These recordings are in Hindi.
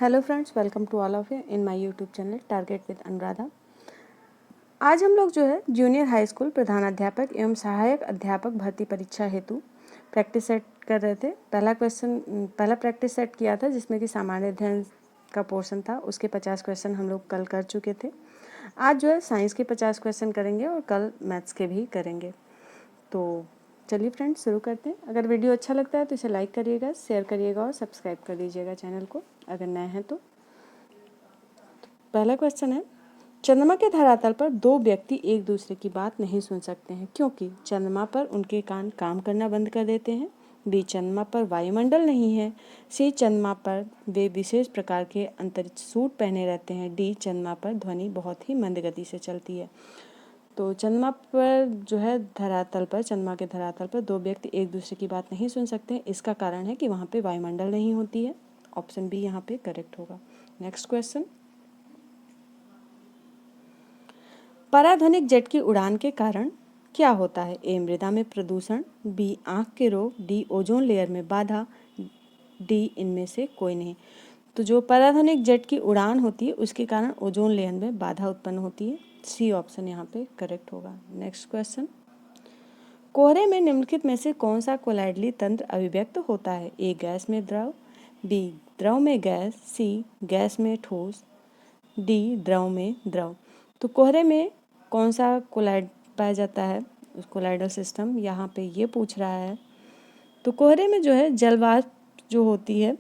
Hello friends, welcome to all of you in my YouTube channel target with Anuradha. आज हम लोग जो है जूनियर हाई स्कूल प्रधानाध्यापक एवं सहायक अध्यापक भर्ती परीक्षा हेतु प्रैक्टिस सेट कर रहे थे। पहला प्रैक्टिस सेट किया था जिसमें कि सामान्य अध्ययन का पोर्शन था। उसके 50 क्वेश्चन हम लोग कल कर चुके थे। आज जो है साइंस के 50 क्वेश्चन करेंगे और कल मैथ्स के भी करेंगे। तो चलिए फ्रेंड्स शुरू करते हैं। अगर वीडियो अच्छा लगता है तो इसे लाइक करिएगा, शेयर करिएगा और सब्सक्राइब कर लीजिएगा चैनल को अगर नए हैं तो। पहला क्वेश्चन है, चंद्रमा के धरातल पर दो व्यक्ति एक दूसरे की बात नहीं सुन सकते हैं क्योंकि चंद्रमा पर उनके कान काम करना बंद कर देते हैं। बी, चंद्रमा पर वायुमंडल नहीं है। सी, चंद्रमा पर वे विशेष प्रकार के अंतरिक्ष सूट पहने रहते हैं। डी, चंद्रमा पर ध्वनि बहुत ही मंद गति से चलती है। तो चंद्रमा पर जो है चंद्रमा के धरातल पर दो व्यक्ति एक दूसरे की बात नहीं सुन सकते हैं। इसका कारण है कि वहाँ पे वायुमंडल नहीं होती है। ऑप्शन बी यहाँ पे करेक्ट होगा। नेक्स्ट क्वेश्चन, पराध्वनिक जेट की उड़ान के कारण क्या होता है? ए, मृदा में प्रदूषण। बी, आँख के रोग। डी, ओजोन लेयर में बाधा। डी, इनमें से कोई नहीं। तो जो पराध्वनिक जेट की उड़ान होती है उसके कारण ओजोन लेयर में बाधा उत्पन्न होती है। सी ऑप्शन यहाँ पे करेक्ट होगा। नेक्स्ट क्वेश्चन, कोहरे में निम्नलिखित में से कौन सा कोलाइडली तंत्र अभिव्यक्त होता है? ए, गैस में द्रव। बी, द्रव में गैस। सी, गैस में ठोस। डी, द्रव में द्रव। तो कोहरे में कौन सा कोलाइड पाया जाता है? उस कोलाइडल सिस्टम यहाँ पे ये पूछ रहा है। तो कोहरे में जो है जलवाष्प जो होती है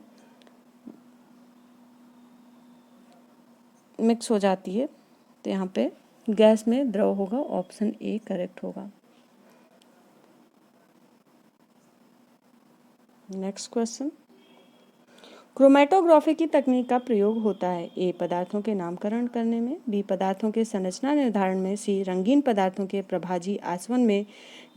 मिक्स हो जाती है। तो यहाँ पे गैस में द्रव होगा। ऑप्शन ए करेक्ट होगा। नेक्स्ट क्वेश्चन, क्रोमेटोग्राफी की तकनीक का प्रयोग होता है? ए, पदार्थों के नामकरण करने में। बी, पदार्थों के संरचना निर्धारण में। सी, रंगीन पदार्थों के प्रभाजी आसवन में।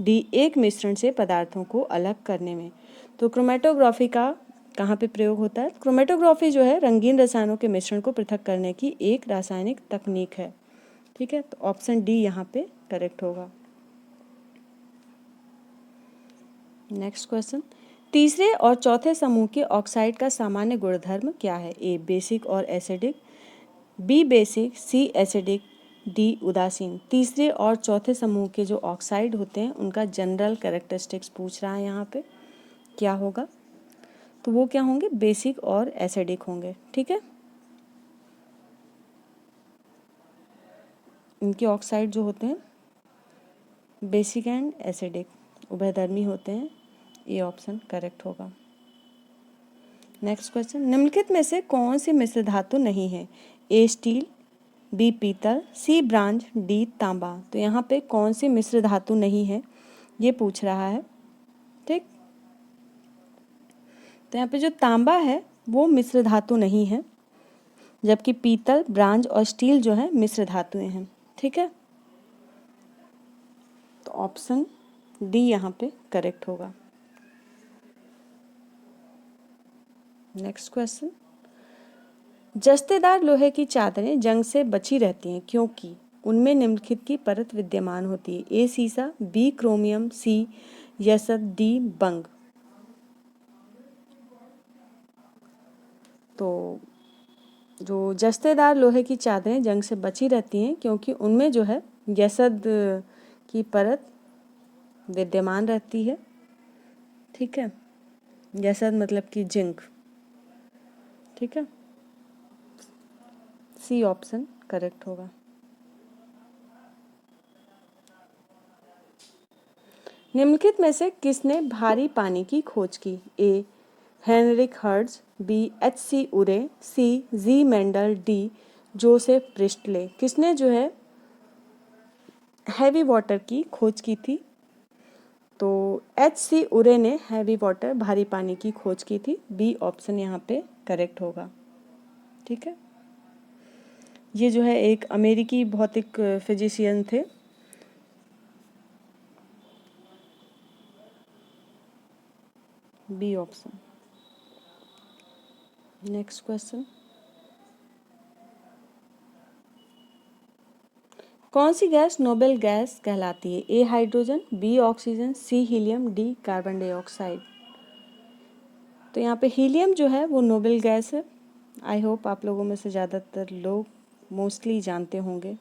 डी, एक मिश्रण से पदार्थों को अलग करने में। तो क्रोमेटोग्राफी का कहाँ पे प्रयोग होता है? क्रोमेटोग्राफी जो है रंगीन रसायनों के मिश्रण को पृथक करने की एक रासायनिक तकनीक है। ठीक है, तो ऑप्शन डी यहाँ पे करेक्ट होगा। नेक्स्ट क्वेश्चन, तीसरे और चौथे समूह के ऑक्साइड का सामान्य गुणधर्म क्या है? ए, बेसिक और acidic. B, basic. C, acidic. D, उदासीन। तीसरे और चौथे समूह के जो ऑक्साइड होते हैं उनका जनरल कैरेक्टरिस्टिक्स पूछ रहा है यहाँ पे, क्या होगा? तो वो क्या होंगे? बेसिक और एसिडिक होंगे। ठीक है, इनके ऑक्साइड जो होते हैं बेसिक एंड एसिडिक उभयधर्मी होते हैं। ये ऑप्शन करेक्ट होगा। नेक्स्ट क्वेश्चन, निम्नलिखित में से कौन सी मिश्र धातु नहीं है? ए, स्टील। बी, पीतल। सी, ब्रांज। डी, तांबा। तो यहाँ पे कौन सी मिश्र धातु नहीं है ये पूछ रहा है। ठीक, तो यहाँ पे जो तांबा है वो मिश्र धातु नहीं है, जबकि पीतल, ब्रांज और स्टील जो है मिश्र धातुएं हैं। ठीक है, तो ऑप्शन डी यहाँ पे करेक्ट होगा। नेक्स्ट क्वेश्चन, जस्तेदार लोहे की चादरें जंग से बची रहती हैं क्योंकि उनमें निम्नलिखित की परत विद्यमान होती है? ए, सीसा। B, chromium. सी, यसत। डी, बंग। तो जो जस्तेदार लोहे की चादरें जंग से बची रहती हैं क्योंकि उनमें जो है यसद की परत विद्यमान रहती है। ठीक है, यसद मतलब कि जिंक। ठीक है, सी ऑप्शन करेक्ट होगा। निम्नलिखित में से किसने भारी पानी की खोज की? A, Heinrich Hertz. B, H.C. Urey. C, G Mendel. D, Joseph Priestley. किसने जो है हैवी वाटर की खोज की थी? तो H.C. उरे ने हैवी वाटर भारी पानी की खोज की थी। बी ऑप्शन यहाँ पे करेक्ट होगा। ठीक है, ये जो है एक अमेरिकी भौतिक फिजिशियन थे। B option. नेक्स्ट क्वेश्चन, कौन सी गैस नोबेल गैस कहलाती है? A, hydrogen. B, oxygen. C, helium. D, carbon dioxide. तो यहाँ पे हीलियम जो है वो नोबेल गैस है। आई होप आप लोगों में से ज़्यादातर लोग मोस्टली जानते होंगे।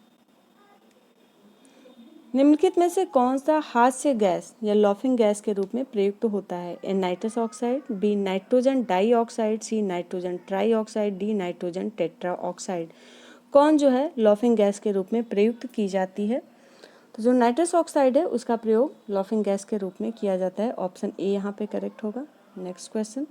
निम्नलिखित में से कौन सा हास्य गैस या लॉफिंग गैस के रूप में प्रयुक्त होता है? A nitrous oxide, B nitrogen dioxide, C nitrogen trioxide, D nitrogen tetra oxide. कौन जो है लॉफिंग गैस के रूप में प्रयुक्त की जाती है? तो जो नाइट्रस ऑक्साइड है उसका प्रयोग लॉफिंग गैस के रूप में किया जाता है। ऑप्शन ए यहाँ पे करेक्ट होगा। नेक्स्ट क्वेश्चन,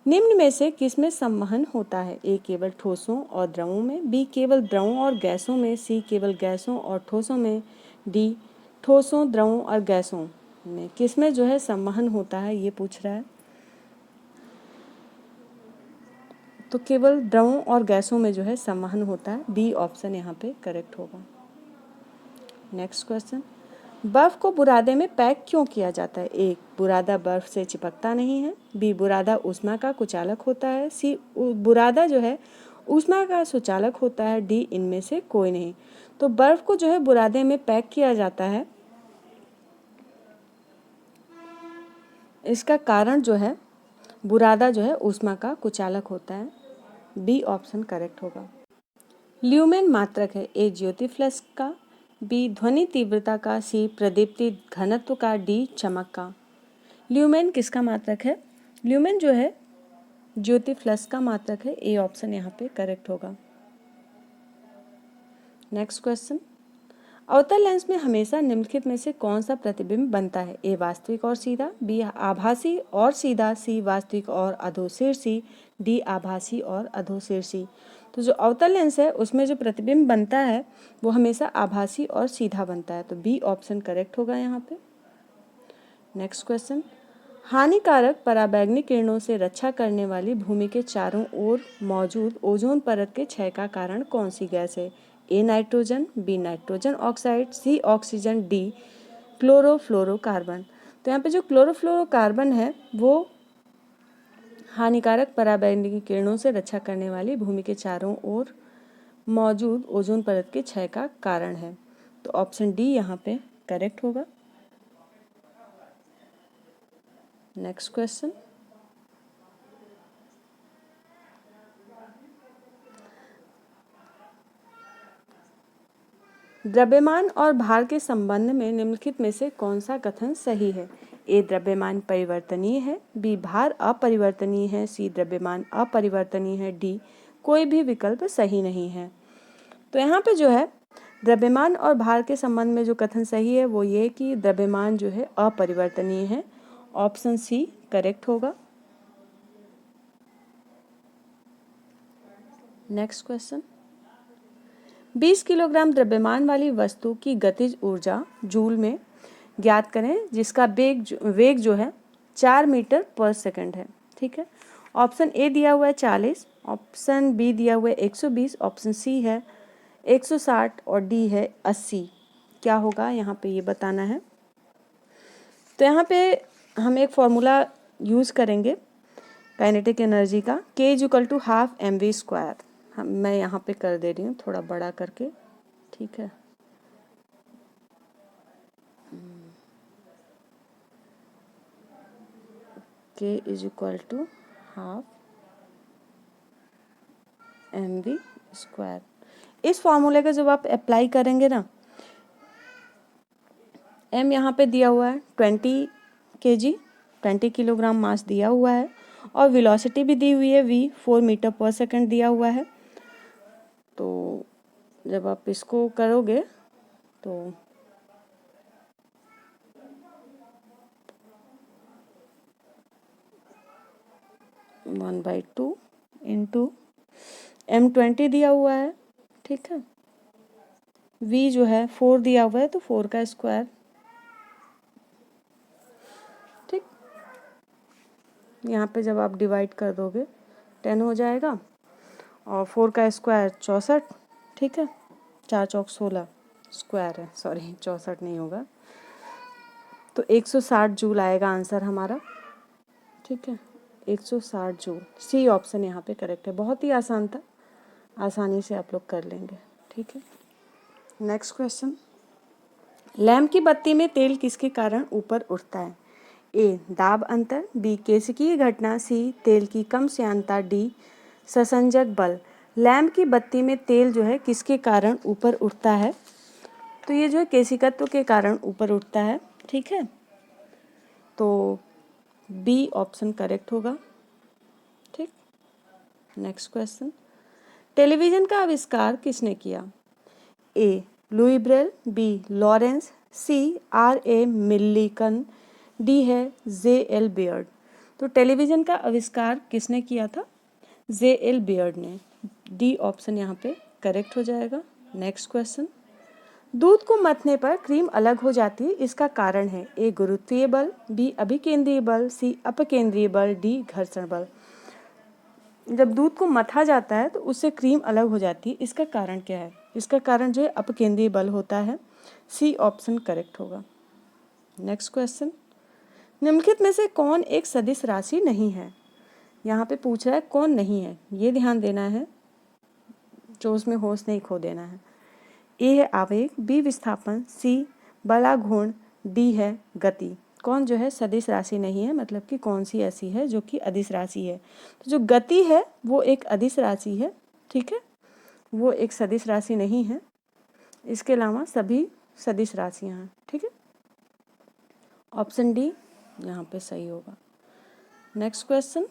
निम्न में से किसमें संवहन होता है? ए केवल ठोसों और द्रवों में, बी केवल द्रवों और गैसों में, सी केवल गैसों और ठोसों में, डी ठोसों द्रवों और गैसों में। किसमें जो है संवहन होता है ये पूछ रहा है। तो केवल द्रवों और गैसों में जो है संवहन होता है। बी ऑप्शन यहाँ पे करेक्ट होगा। नेक्स्ट क्वेश्चन, बर्फ को बुरादे में पैक क्यों किया जाता है? ए बुरादा बर्फ से चिपकता नहीं है, बी बुरादा ऊष्मा का कुचालक होता है, सी बुरादा जो है ऊष्मा का सुचालक होता है, डी इनमें से कोई नहीं। तो बर्फ को जो है बुरादे में पैक किया जाता है, इसका कारण जो है बुरादा जो है ऊष्मा का कुचालक होता है। बी ऑप्शन करेक्ट होगा। ल्यूमेन मात्रक है? ए ज्योति फ्लक्स का, बी ध्वनि तीव्रता का, सी प्रदीप्ति घनत्व का, डी चमक का। ल्यूमेन किसका मात्रक है? ल्यूमेन जो है ज्योति फ्लक्स का मात्रक है। ए ऑप्शन यहाँ पे करेक्ट होगा। नेक्स्ट क्वेश्चन, अवतल लेंस में हमेशा निम्नलिखित में से कौन सा प्रतिबिंब बनता है? ए वास्तविक और सीधा, बी आभासी और सीधा, सी वास्तविक और अधोशीर्षी, डी आभासी और अधोशीर्षी। तो जो अवतल लेंस है उसमें जो प्रतिबिंब बनता है वो हमेशा आभासी और सीधा बनता है। तो बी ऑप्शन करेक्ट होगा यहाँ पे। नेक्स्ट क्वेश्चन, हानिकारक पराबैंगनी किरणों से रक्षा करने वाली भूमि के चारों ओर मौजूद ओजोन परत के क्षय का कारण कौन सी गैस है? A nitrogen, B nitrogen oxide, C oxygen, D chlorofluorocarbon. तो यहाँ पे जो क्लोरोफ्लोरोकार्बन है वो हानिकारक पराबैंगनी किरणों से रक्षा करने वाली भूमि के चारों ओर मौजूद ओजोन परत के क्षय का कारण है। तो ऑप्शन डी यहाँ पे करेक्ट होगा। नेक्स्ट क्वेश्चन, द्रव्यमान और भार के संबंध में निम्नलिखित में से कौन सा कथन सही है? ए द्रव्यमान परिवर्तनीय है, बी भार अपरिवर्तनीय है, सी द्रव्यमान अपरिवर्तनीय है, डी कोई भी विकल्प सही नहीं है। तो यहाँ पे जो है द्रव्यमान और भार के संबंध में जो कथन सही है वो ये कि द्रव्यमान जो है अपरिवर्तनीय है। ऑप्शन सी करेक्ट होगा। नेक्स्ट क्वेश्चन, 20 किलोग्राम द्रव्यमान वाली वस्तु की गतिज ऊर्जा जूल में ज्ञात करें जिसका वेग जो है 4 मीटर पर सेकंड है। ठीक है, ऑप्शन ए दिया हुआ है 40, ऑप्शन बी दिया हुआ है 120, ऑप्शन सी है 160 और डी है 80। क्या होगा यहाँ पे ये बताना है। तो यहाँ पे हम एक फॉर्मूला यूज़ करेंगे काइनेटिक एनर्जी का, K equal to half mv²। मैं यहाँ पे कर दे रही हूँ थोड़ा बड़ा करके। ठीक है, K equal to half mv²। इस फॉर्मूले का जब आप अप्लाई करेंगे ना, m यहाँ पे दिया हुआ है 20 kg, 20 किलोग्राम मास दिया हुआ है और वेलोसिटी भी दी हुई है v 4 मीटर पर सेकंड दिया हुआ है। तो जब आप इसको करोगे तो 1/2 इंटू m20 दिया हुआ है। ठीक है, v जो है 4 दिया हुआ है तो 4 का स्क्वायर। ठीक, यहाँ पे जब आप डिवाइड कर दोगे 10 हो जाएगा और 4 का स्क्वायर 64। ठीक है, 4 चौक 16 स्क्वायर है, सॉरी 64 नहीं होगा। तो 160 जूल आएगा आंसर हमारा। ठीक है, 160 जूल। सी ऑप्शन यहाँ पे करेक्ट है। बहुत ही आसान था, आसानी से आप लोग कर लेंगे। ठीक है, नेक्स्ट क्वेश्चन, लैंप की बत्ती में तेल किसके कारण ऊपर उठता है? ए दाब अंतर, बी केशिकीय घटना, सी तेल की कम श्यानता, डी ससंजक बल, लैंप की बत्ती में तेल जो है किसके कारण ऊपर उठता है? तो ये जो है केशिकत्व के कारण ऊपर उठता है। ठीक है, तो बी ऑप्शन करेक्ट होगा। ठीक, नेक्स्ट क्वेश्चन, टेलीविजन का आविष्कार किसने किया? A Louis Braille, B Lawrence, C R A Millikan, D है जे एल बियर्ड। तो टेलीविजन का आविष्कार किसने किया था? जे एल बियर्ड ने। डी ऑप्शन यहाँ पे करेक्ट हो जाएगा। नेक्स्ट क्वेश्चन, दूध को मथने पर क्रीम अलग हो जाती है, इसका कारण है? ए गुरुत्वीय बल, बी अभिकेंद्रीय बल, सी अपकेंद्रीय बल, डी घर्षण बल। जब दूध को मथा जाता है तो उससे क्रीम अलग हो जाती है, इसका कारण क्या है? इसका कारण जो है अपकेंद्रीय बल होता है। सी ऑप्शन करेक्ट होगा। नेक्स्ट क्वेश्चन, निम्नलिखित में से कौन एक सदिश राशि नहीं है? यहाँ पे पूछ रहा है कौन नहीं है, ये ध्यान देना है, जो उसमें होश नहीं खो देना है। ए है आवेग, बी विस्थापन, सी बलाघूर्ण, डी है गति। कौन जो है सदिश राशि नहीं है, मतलब कि कौन सी ऐसी है जो कि अदिश राशि है? तो जो गति है वो एक अदिश राशि है। ठीक है, वो एक सदिश राशि नहीं है। इसके अलावा सभी सदिश राशियां हैं। ठीक है, ऑप्शन डी यहाँ पे सही होगा। नेक्स्ट क्वेश्चन,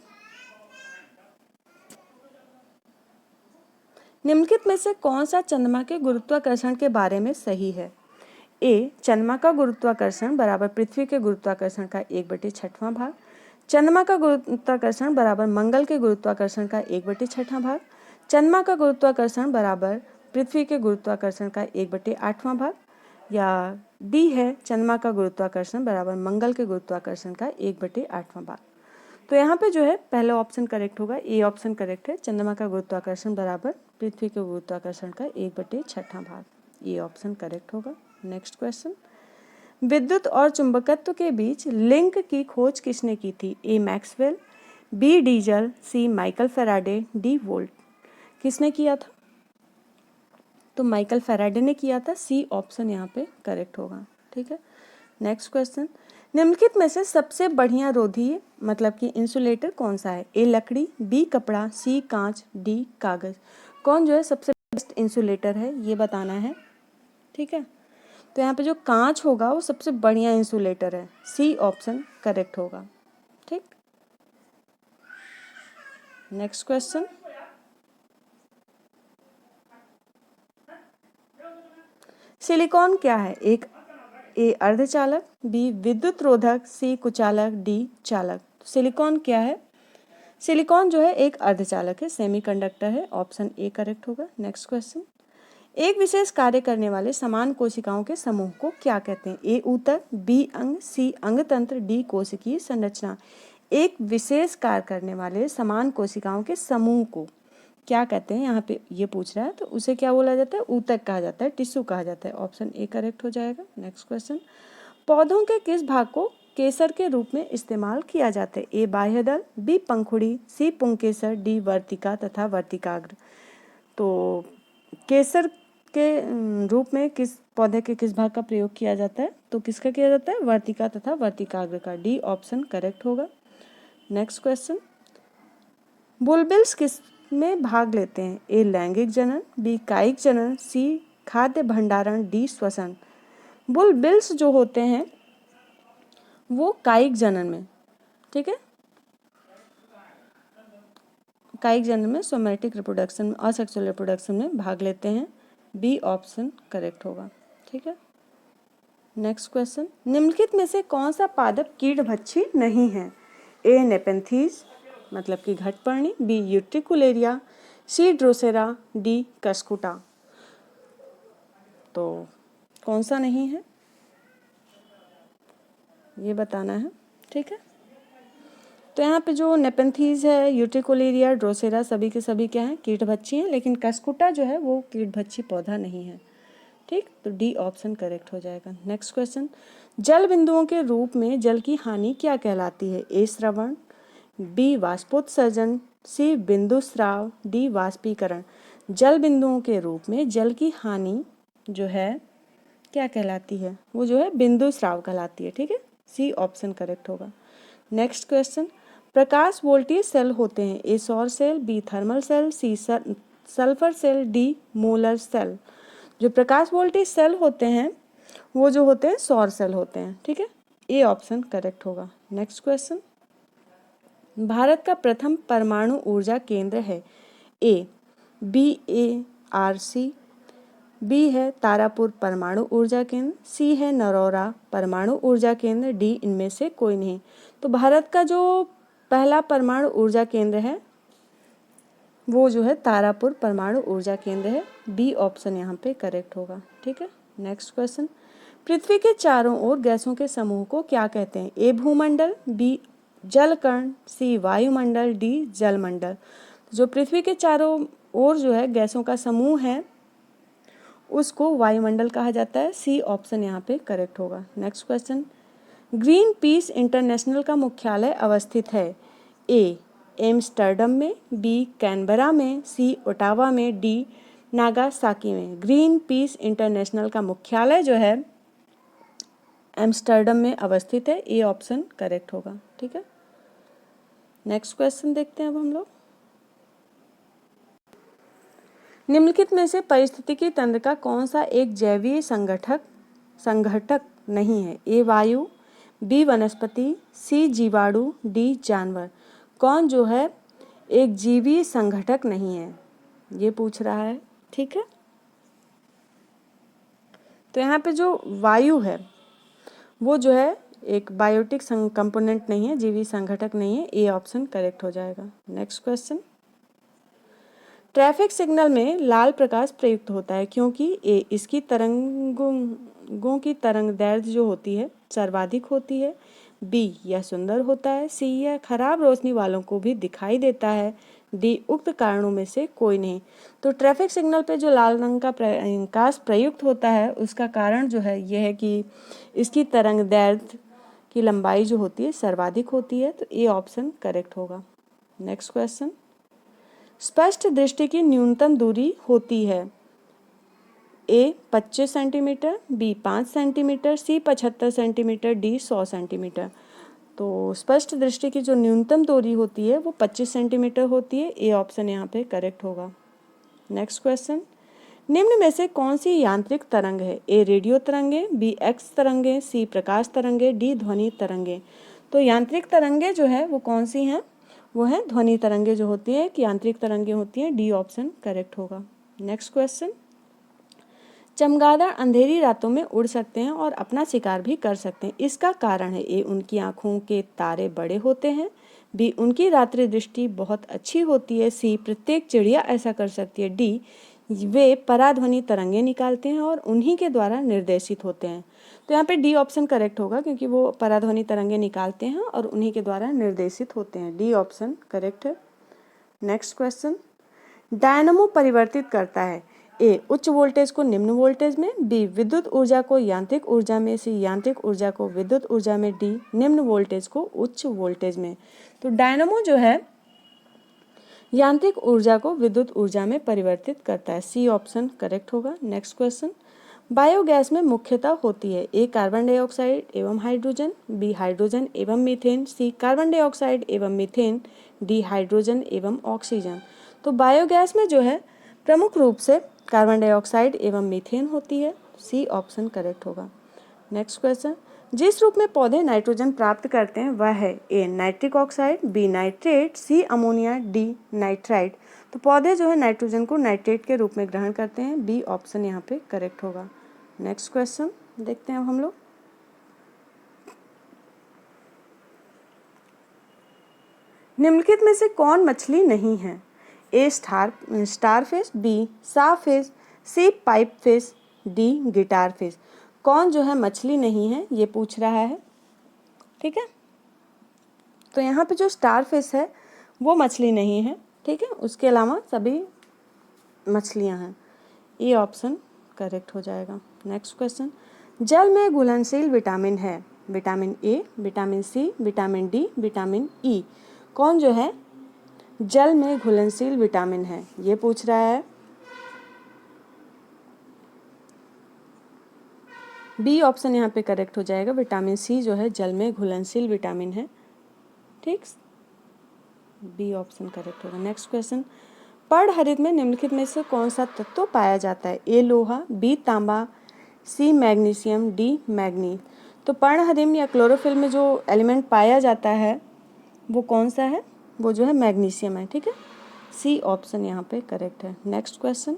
निम्नलिखित में से कौन सा चंद्रमा के गुरुत्वाकर्षण के बारे में सही है? ए चंद्रमा का गुरुत्वाकर्षण बराबर पृथ्वी के गुरुत्वाकर्षण का 1/6वां भाग, चंद्रमा का गुरुत्वाकर्षण बराबर मंगल के गुरुत्वाकर्षण का 1/6वां भाग, चंद्रमा का गुरुत्वाकर्षण बराबर पृथ्वी के गुरुत्वाकर्षण का 1/8वां भाग, या डी है चंद्रमा का गुरुत्वाकर्षण बराबर मंगल के गुरुत्वाकर्षण का 1/8वां भाग। तो यहाँ पे जो है पहला ऑप्शन करेक्ट होगा, ए ऑप्शन करेक्ट है, चंद्रमा का गुरुत्वाकर्षण बराबर पृथ्वी के गुरुत्वाकर्षण का 1/6वां भाग, ये ऑप्शन करेक्ट होगा। नेक्स्ट क्वेश्चन, विद्युत और चुंबकत्व के बीच लिंक की खोज किसने की थी? ए मैक्सवेल, बी डीजल, सी माइकल फैराडे, डी वोल्ट। किसने किया था? तो माइकल फैराडे ने किया था। सी ऑप्शन यहाँ पे करेक्ट होगा। ठीक है, नेक्स्ट क्वेश्चन, निम्नलिखित में से सबसे बढ़िया रोधी मतलब कि इंसुलेटर कौन सा है? ए लकड़ी, बी कपड़ा, सी कांच, डी कागज। कौन जो है सबसे बेस्ट इंसुलेटर है ये बताना है। ठीक है, तो यहाँ पे जो कांच होगा वो सबसे बढ़िया इंसुलेटर है। सी ऑप्शन करेक्ट होगा। ठीक, नेक्स्ट क्वेश्चन, सिलिकॉन क्या है? एक ए अर्धचालक, बी विद्युत रोधक, सी कुचालक, डी चालक। सिलिकॉन क्या है? सिलिकॉन जो है एक अर्धचालक है, सेमीकंडक्टर है। ऑप्शन ए करेक्ट होगा। नेक्स्ट क्वेश्चन, एक विशेष कार्य करने वाले समान कोशिकाओं के समूह को क्या कहते हैं? ए ऊतक, बी अंग, सी अंगतंत्र, डी कोशिकीय संरचना। एक विशेष कार्य करने वाले समान कोशिकाओं के समूह को क्या कहते हैं? यहाँ पे ये पूछ रहा है, तो उसे क्या बोला जाता है? ऊतक कहा जाता है, टिश्यू कहा जाता है। ऑप्शन ए करेक्ट हो जाएगा। नेक्स्ट क्वेश्चन, पौधों के किस भाग को केसर के रूप में इस्तेमाल किया जाता है? ए बाह्यदल, बी पंखुड़ी, सी पुंकेसर, डी वर्तिका तथा वर्तिकाग्र। तो केसर के रूप में किस पौधे के किस भाग का प्रयोग किया जाता है? तो किसका किया जाता है? वर्तिका तथा वर्तिकाग्र का। डी ऑप्शन करेक्ट होगा। नेक्स्ट क्वेश्चन, बुलबिल्स किस में भाग लेते हैं? ए लैंगिक जनन, बी कायिक जनन, सी खाद्य भंडारण, डी श्वसन। बुलबिल्स जो होते हैं वो कायिक जनन में, ठीक है, कायिक जनन में, सोमैटिक रिप्रोडक्शन में, असेक्सुअल रिप्रोडक्शन में भाग लेते हैं। बी ऑप्शन करेक्ट होगा। ठीक है, नेक्स्ट क्वेश्चन, निम्नलिखित में से कौन सा पादप कीटभक्षी नहीं है? ए नेपेंथीज मतलब कि घटपर्णी, बी यूट्रिकुलेरिया, सी ड्रोसेरा, डी कस्कुटा। तो कौन सा नहीं है ये बताना है। ठीक है, तो यहाँ पे जो नेपेंथीज है, यूट्रिकुलेरिया, ड्रोसेरा सभी के सभी क्या हैं? कीटभक्षी हैं, लेकिन कस्कुटा जो है वो कीटभक्षी पौधा नहीं है। ठीक, तो डी ऑप्शन करेक्ट हो जाएगा। नेक्स्ट क्वेश्चन, जल बिंदुओं के रूप में जल की हानि क्या कहलाती है? ए स्रवण, बी वाष्पोत्सर्जन, सी बिंदु स्राव, डी वाष्पीकरण। जल बिंदुओं के रूप में जल की हानि जो है क्या कहलाती है? वो जो है बिंदु स्राव कहलाती है। ठीक है, सी ऑप्शन करेक्ट होगा। नेक्स्ट क्वेश्चन, प्रकाश वोल्टीय सेल होते हैं? ए सौर cell, B thermal cell, C sulphur cell, D molar cell. जो प्रकाश वोल्टीय सेल होते हैं वो जो होते हैं सौर सेल होते हैं। ठीक है, ए ऑप्शन करेक्ट होगा। नेक्स्ट क्वेश्चन, भारत का प्रथम परमाणु ऊर्जा केंद्र है? ए BARC, बी है तारापुर परमाणु ऊर्जा केंद्र, सी है नरौरा परमाणु ऊर्जा केंद्र, डी इनमें से कोई नहीं। तो भारत का जो पहला परमाणु ऊर्जा केंद्र है वो जो है तारापुर परमाणु ऊर्जा केंद्र है। बी ऑप्शन यहाँ पे करेक्ट होगा। ठीक है, नेक्स्ट क्वेश्चन, पृथ्वी के चारों ओर गैसों के समूह को क्या कहते हैं? ए भूमंडल, बी जलकण, सी वायुमंडल, डी जलमंडल। जो पृथ्वी के चारों ओर जो है गैसों का समूह है उसको वायुमंडल कहा जाता है। सी ऑप्शन यहाँ पे करेक्ट होगा। Next question, green peas international का मुख्यालय अवस्थित है? ए एम्स्टर्डम में, बी कैनबरा में, सी ओटावा में, डी नागासाकी में। ग्रीन पीस इंटरनेशनल का मुख्यालय जो है एम्स्टर्डम में अवस्थित है। ए ऑप्शन करेक्ट होगा। ठीक है, नेक्स्ट क्वेश्चन देखते हैं अब हम लोग, निम्नलिखित में से पारिस्थितिकी तंत्र का कौन सा एक जैवीय संघटक नहीं है? ए वायु, बी वनस्पति, सी जीवाणु, डी जानवर। कौन जो है एक जीवीय संघटक नहीं है ये पूछ रहा है। ठीक है, तो यहाँ पे जो वायु है वो जो है एक बायोटिक कंपोनेंट नहीं है, जीवी संघटक नहीं है। ए ऑप्शन करेक्ट हो जाएगा। नेक्स्ट क्वेश्चन, ट्रैफिक सिग्नल में लाल प्रकाश प्रयुक्त होता है क्योंकि ए इसकी तरंगों की तरंग दैर्ध्य जो होती है सर्वाधिक होती है, बी यह सुंदर होता है, सी यह खराब रोशनी वालों को भी दिखाई देता है, डी उक्त कारणों में से कोई नहीं। तो ट्रैफिक सिग्नल पे जो लाल रंग का प्रकाश प्रयुक्त होता है उसका कारण जो है यह है कि इसकी तरंग दैर्ध्य की लंबाई जो होती है सर्वाधिक होती है। तो ए ऑप्शन करेक्ट होगा। नेक्स्ट क्वेश्चन, स्पष्ट दृष्टि की न्यूनतम दूरी होती है? ए 25 सेंटीमीटर, बी 5 सेंटीमीटर, सी 75 सेंटीमीटर, डी 100 सेंटीमीटर। तो स्पष्ट दृष्टि की जो न्यूनतम दूरी होती है वो 25 सेंटीमीटर होती है। ए ऑप्शन यहाँ पे करेक्ट होगा। नेक्स्ट क्वेश्चन, निम्न में से कौन सी यांत्रिक तरंग है? ए रेडियो तरंगे, बी एक्स तरंगे, सी प्रकाश तरंगे, डी ध्वनि तरंगे। तो यांत्रिक तरंगे जो है वो कौन सी हैं? वो है ध्वनि तरंगे जो होती है कि यांत्रिक तरंगे होती हैं। डी ऑप्शन करेक्ट होगा। नेक्स्ट क्वेश्चन, चमगादड़ अंधेरी रातों में उड़ सकते हैं और अपना शिकार भी कर सकते हैं, इसका कारण है? ए उनकी आँखों के तारे बड़े होते हैं, बी उनकी रात्रि दृष्टि बहुत अच्छी होती है, सी प्रत्येक चिड़िया ऐसा कर सकती है, डी वे पराध्वनि तरंगे निकालते हैं और उन्हीं के द्वारा निर्देशित होते हैं। तो यहाँ पे डी ऑप्शन करेक्ट होगा क्योंकि वो पराध्वनि तरंगे निकालते हैं और उन्हीं के द्वारा निर्देशित होते हैं। डी ऑप्शन करेक्ट है। नेक्स्ट क्वेश्चन, डायनमो परिवर्तित करता है? ए उच्च वोल्टेज को निम्न वोल्टेज में, बी विद्युत ऊर्जा को यांत्रिक ऊर्जा में, सी यांत्रिक ऊर्जा को विद्युत ऊर्जा में, डी निम्न वोल्टेज को उच्च वोल्टेज में। तो डायनमो जो है यांत्रिक ऊर्जा को विद्युत ऊर्जा में परिवर्तित करता है। सी ऑप्शन करेक्ट होगा। नेक्स्ट क्वेश्चन, बायोगैस में मुख्यतः होती है? ए कार्बन डाइऑक्साइड एवं हाइड्रोजन, बी हाइड्रोजन एवं मीथेन, सी कार्बन डाइऑक्साइड एवं मीथेन, डी हाइड्रोजन एवं ऑक्सीजन। तो बायोगैस में जो है प्रमुख रूप से कार्बन डाइऑक्साइड एवं मीथेन होती है। सी ऑप्शन करेक्ट होगा। नेक्स्ट क्वेश्चन, जिस रूप में पौधे नाइट्रोजन प्राप्त करते हैं वह है? ए नाइट्रिक ऑक्साइड, बी नाइट्रेट, सी अमोनिया, डी नाइट्राइट। तो पौधे जो है नाइट्रोजन को नाइट्रेट के रूप में ग्रहण करते हैं। बी ऑप्शन यहाँ पे करेक्ट होगा। नेक्स्ट क्वेश्चन देखते हैं अब हम लोग, निम्नलिखित में से कौन मछली नहीं है? A star fish, B saw fish, C pipe fish, D guitar fish. कौन जो है मछली नहीं है ये पूछ रहा है। ठीक है, तो यहाँ पे जो स्टार फिश है वो मछली नहीं है। ठीक है, उसके अलावा सभी मछलियाँ हैं। ए ऑप्शन करेक्ट हो जाएगा। नेक्स्ट क्वेश्चन, जल में घुलनशील विटामिन है? Vitamin A, vitamin C, vitamin D, vitamin E. कौन जो है जल में घुलनशील विटामिन है ये पूछ रहा है। बी ऑप्शन यहाँ पे करेक्ट हो जाएगा। विटामिन सी जो है जल में घुलनशील विटामिन है। ठीक, बी ऑप्शन करेक्ट होगा। नेक्स्ट क्वेश्चन, पर्णहरित में निम्नलिखित में से कौन सा तत्व पाया जाता है? ए लोहा, बी तांबा, सी मैग्नीशियम, डी मैग्नीज। तो पर्णहरित या क्लोरोफिल में जो एलिमेंट पाया जाता है वो कौन सा है? वो जो है मैग्नीशियम है, ठीक है। सी ऑप्शन यहाँ पे करेक्ट है। Next question,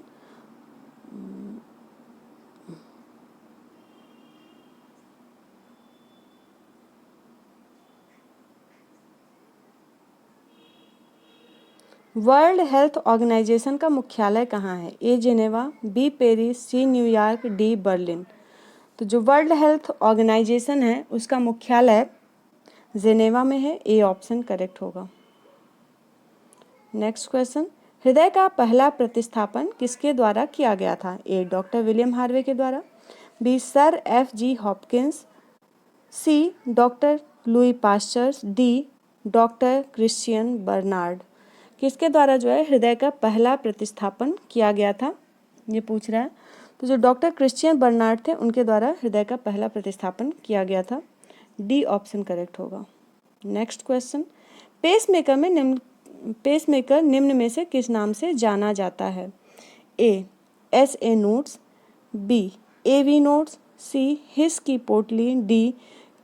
world health organization का मुख्यालय कहाँ है? A Geneva, B Paris, C New York, D Berlin. तो जो वर्ल्ड हेल्थ ऑर्गेनाइजेशन है उसका मुख्यालय जेनेवा में है। ए ऑप्शन करेक्ट होगा। नेक्स्ट क्वेश्चन, हृदय का पहला प्रतिस्थापन किसके द्वारा किया गया था? ए डॉक्टर विलियम हार्वे के द्वारा, B sir F G. Hopkins, C doctor Louis Pasteur, D doctor Christian Barnard. किसके द्वारा जो है हृदय का पहला प्रतिस्थापन किया गया था, ये पूछ रहा है। तो जो डॉक्टर क्रिश्चियन बर्नार्ड थे उनके द्वारा हृदय का पहला प्रतिस्थापन किया गया था। डी ऑप्शन करेक्ट होगा। नेक्स्ट क्वेश्चन, पेसमेकर निम्न में से किस नाम से जाना जाता है? A SA nodes, B AV nodes, C His की पोटली, डी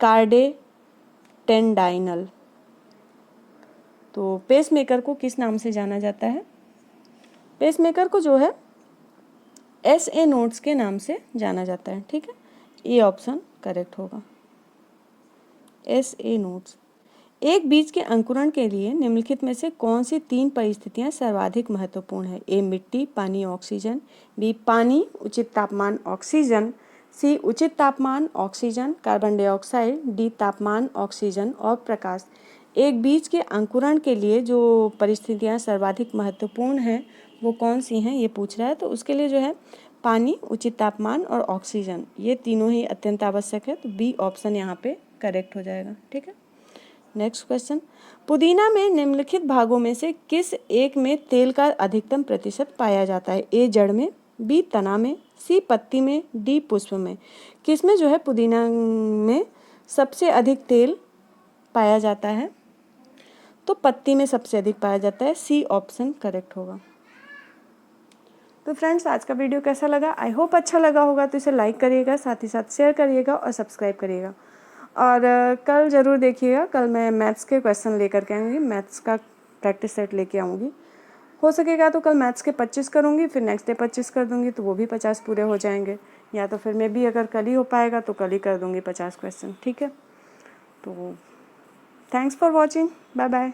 कार्डे टेंडाइनल। तो पेसमेकर को किस नाम से जाना जाता है? पेसमेकर को जो है SA नोड्स के नाम से जाना जाता है, ठीक है। ए ऑप्शन करेक्ट होगा। SA nodes. एक बीज के अंकुरण के लिए निम्नलिखित में से कौन सी 3 परिस्थितियां सर्वाधिक महत्वपूर्ण है? ए मिट्टी, पानी, ऑक्सीजन, बी पानी, उचित तापमान, ऑक्सीजन, सी उचित तापमान, ऑक्सीजन, कार्बन डाइऑक्साइड, डी तापमान, ऑक्सीजन और प्रकाश। एक बीज के अंकुरण के लिए जो परिस्थितियां सर्वाधिक महत्वपूर्ण हैं वो कौन सी हैं ये पूछ रहा है। तो उसके लिए जो है पानी, उचित तापमान और ऑक्सीजन, ये तीनों ही अत्यंत आवश्यक है। तो बी ऑप्शन यहाँ पे करेक्ट हो जाएगा, ठीक है। नेक्स्ट क्वेश्चन, पुदीना में निम्नलिखित भागों में से किस एक में तेल का अधिकतम प्रतिशत पाया जाता है? ए जड़ में, बी तना में, सी पत्ती में, डी पुष्प में। किस में जो है पुदीना में सबसे अधिक तेल पाया जाता है? तो पत्ती में सबसे अधिक पाया जाता है। सी ऑप्शन करेक्ट होगा। तो फ्रेंड्स, आज का वीडियो कैसा लगा? आई होप अच्छा लगा होगा। तो इसे लाइक करिएगा, साथ ही साथ शेयर करिएगा और सब्सक्राइब करिएगा। और कल ज़रूर देखिएगा, कल मैं मैथ्स के क्वेश्चन लेकर के आऊँगी, मैथ्स का प्रैक्टिस सेट लेके आऊँगी। हो सकेगा तो कल मैथ्स के 25 करूँगी, फिर नेक्स्ट डे 25 कर दूँगी, तो वो भी 50 पूरे हो जाएंगे। या तो फिर मैं भी अगर कल ही हो पाएगा तो कल ही कर दूँगी 50 क्वेश्चन, ठीक है। तो thanks for watching, bye bye.